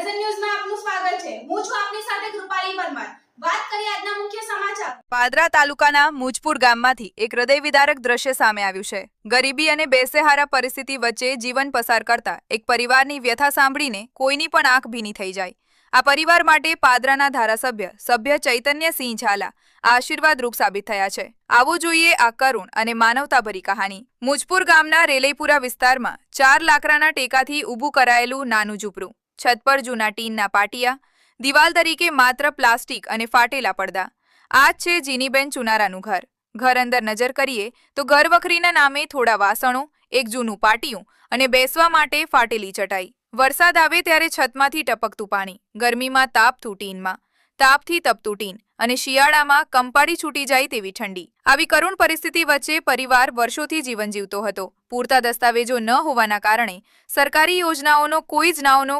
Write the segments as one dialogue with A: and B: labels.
A: Present ન્યૂઝમાં આપનું સ્વાગત છે। હું છું આપની સાથે કૃપાલી પરમાર। વાત કરીએ આજના મુખ્ય સમાચાર।
B: પાદરા તાલુકાના મુજપુર ગામમાંથી એક હૃદયવિદારક દ્રશ્ય સામે આવ્યું છે। ગરીબી અને બેસહારા પરિસ્થિતિ વચ્ચે જીવન પસાર કરતા એક પરિવારની વ્યથા સાંભળીને કોઈની પણ આંખ ભીની થઈ જાય। આ પરિવાર માટે પાદરાના ધારાસભ્ય ચૈતન્યસિંહ ઝાલા આશીર્વાદરૂપ સાબિત થયા છે। આવો જોઈએ આ કરુણ અને માનવતાભરી કહાની। મુજપુર ગામના રેલઈપુરા વિસ્તારમાં 4 લાકડાના ટેકાથી ઊભું કરાયેલું નાનું ઝૂંપડું। છત પર જૂના ટીનના પાટિયા, દિવાલ તરીકે માત્ર પ્લાસ્ટિક અને ફાટેલા પડદા। આ જ છે જીનીબેન ચુનારાનું ઘર। ઘર અંદર નજર કરીએ તો ઘરવખરીના નામે થોડા વાસણો, એક જૂનું પાટિયું અને બેસવા માટે ફાટેલી ચટાઈ। વરસાદ આવે ત્યારે છતમાંથી ટપકતું પાણી, ગરમીમાં તાપતું ટીન અને શિયાળામાં કંપાડી છૂટી જાય તેવી ઠંડી। આવી કરુણ પરિસ્થિતિ વચ્ચે પરિવાર વર્ષોથી જીવન જીવતો હતો। પૂરતા દસ્તાવેજો ન હોવાના કારણે સરકારી યોજનાઓનો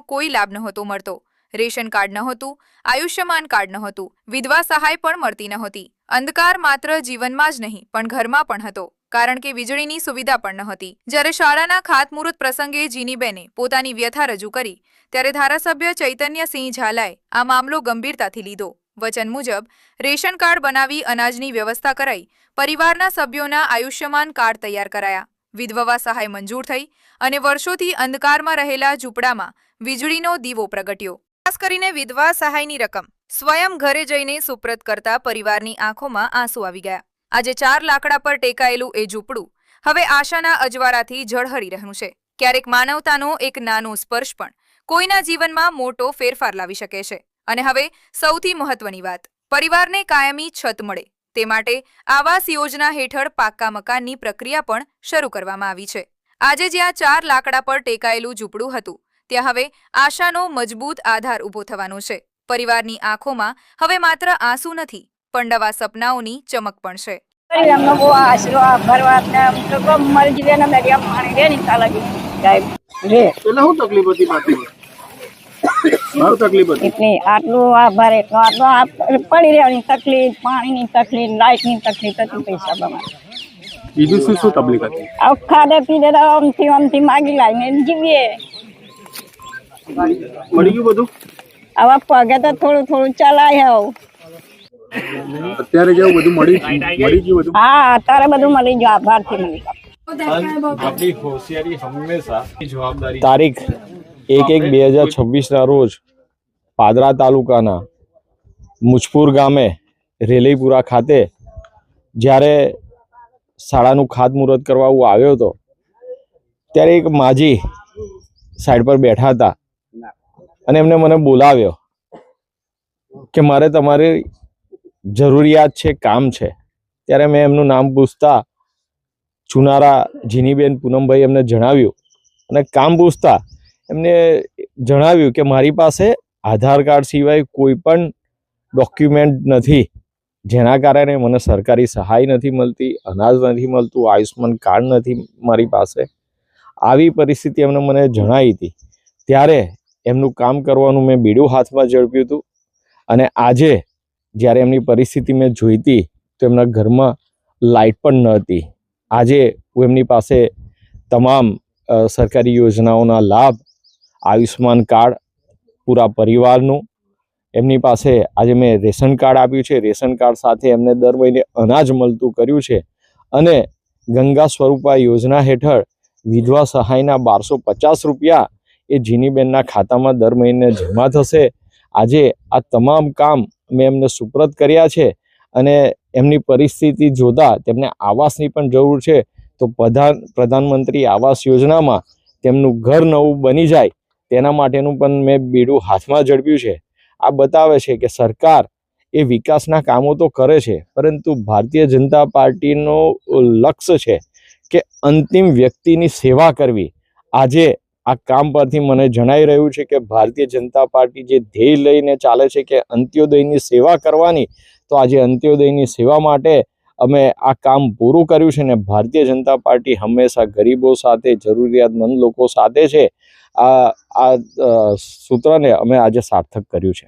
B: કોઈ લાભ નહોતો મળતો। રેશન કાર્ડ નહોતું, આયુષ્યમાન કાર્ડ નહોતું, વિધવા સહાય પણ મળતી નહોતી। અંધકાર માત્ર જીવનમાં જ નહીં પણ ઘરમાં પણ હતો, કારણ કે વીજળીની સુવિધા પણ નહોતી। જ્યારે શાળાના ખાતમુહૂર્ત પ્રસંગે જીનીબેને પોતાની વ્યથા રજૂ કરી ત્યારે ધારાસભ્ય ચૈતન્યસિંહ ઝાલાએ આ મામલો ગંભીરતાથી લીધો। વચન મુજબ રેશન કાર્ડ બનાવી અનાજની વ્યવસ્થા કરાઈ, પરિવારના સભ્યોના આયુષ્યમાન કાર્ડ તૈયાર કરાયા, વિધવા સહાય મંજૂર થઈ અને વર્ષોથી અંધકારમાં રહેલા ઝૂંપડામાં વીજળીનો દીવો પ્રગટ્યો। ખાસ કરીને વિધવા સહાયની રકમ સ્વયં ઘરે જઈને સુપ્રત કરતા પરિવારની આંખોમાં આંસુ આવી ગયા। આજે 4 લાકડા પર ટેકાયેલું એ ઝૂંપડું હવે આશાના અજવાળાથી ઝળહળી રહ્યું છે। ક્યારેક માનવતાનો એક નાનો સ્પર્શ પણ કોઈના જીવનમાં મોટો ફેરફાર લાવી શકે છે। અને હવે સૌથી મહત્વની વાત, પરિવારને કાયમી છત મળે તે માટે આવાસ યોજના હેઠળ પાક્કા મકાનની પ્રક્રિયા પણ શરૂ કરવામાં આવી છે। આજે જ્યાં 4 લાકડા પર ટેકાયેલું ઝૂંપડું હતું ત્યાં હવે આશાનો મજબૂત આધાર ઊભો થવાનો છે। પરિવારની આંખોમાં હવે માત્ર આંસુ નથી પણ નવા સપનાઓની ચમક પણ છે।
C: આટલું આભાર એટલો પડી રહેવાની તકલીફ, પાણીની તકલીફ, લાઇટની તકલીફ હતી, પૈસા બમાં
D: બીજું શું તકલીફ હતી?
C: ખાધે પીધે તો અમથી માગી લાવીને જીવીએ।
D: મળી ગયું બધું?
C: હવે પગે તો થોડું ચલાય।
D: અત્યારે જેવું બધું મળી ગયું બધું?
C: હા, અત્યારે બધું મળી ગયું, આભારથી મળી ગયું।
E: તારીખ 1/1/2026 રોજ પાદરા તાલુકાના મુજપુર ગામે રેલઈપુરા ખાતે જ્યારે શાળાનું ખાતમુહૂર્ત કરવા હું આવ્યો હતો ત્યારે એક માજી સાઈડ પર બેઠા હતા અને એમને મને બોલાવ્યો કે મારે તમારી જરૂરિયાત છે, કામ છે। ત્યારે મેં એમનું નામ પૂછતા ચુનારા જીનીબેન પૂનમભાઈ એમને જણાવ્યું અને કામ પૂછતા એમને જણાવ્યું કે મારી પાસે આધાર કાર્ડ સિવાય કોઈ પણ ડોક્યુમેન્ટ નથી, જેના કારણે મને સરકારી સહાય નથી મળતી, અનાજ નથી મળતું, આયુષ્યમાન કાર્ડ નથી મારી પાસે। આવી પરિસ્થિતિ એમને મને જણાવી હતી। ત્યારે એમનું કામ કરવાનું મેં બીડું હાથમાં ઝડપ્યું હતું અને આજે જ્યારે એમની પરિસ્થિતિ મેં જોઈ હતી તો એમના ઘરમાં લાઇટ પણ ન હતી। આજે હું એમની પાસે તમામ સરકારી યોજનાઓના લાભ, આયુષ્યમાન કાર્ડ પૂરા પરિવારનું, એમની પાસે આજે મેં રેશન કાર્ડ આપ્યું છે। રેશન કાર્ડ સાથે એમને દર મહિને અનાજ મળતું કર્યું છે અને ગંગા સ્વરૂપા યોજના હેઠળ વિધવા સહાયના 1250 રૂપિયા એ જીનીબેનના ખાતામાં દર મહિને જમા થશે। આજે આ તમામ કામ મેં એમને સુપ્રત કર્યા છે અને એમની પરિસ્થિતિ જોતા તેમને આવાસની પણ જરૂર છે, તો પ્રધાનમંત્રી આવાસ યોજનામાં તેમનું ઘર નવું બની જાય તેના માટેનું પણ મેં બીડું હાથમાં ઝડપ્યું છે। આ બતાવે છે કે સરકાર એ વિકાસના કામો તો કરે છે, પરંતુ ભારતીય જનતા પાર્ટીનો લક્ષ્ય છે કે અંતિમ વ્યક્તિની સેવા કરવી। આજે આ કામ પરથી મને જણાઈ રહ્યું છે કે ભારતીય જનતા પાર્ટી જે ધ્યેય લઈને ચાલે છે કે અંત્યોદયની સેવા કરવાની, તો આજે અંત્યોદયની સેવા માટે અમે આ કામ પૂરું કર્યું છે ને ભારતીય જનતા પાર્ટી હંમેશા ગરીબો સાથે, જરૂરિયાતમંદ લોકો સાથે છે। આ સૂત્રને અમે આજે સાર્થક કર્યું છે।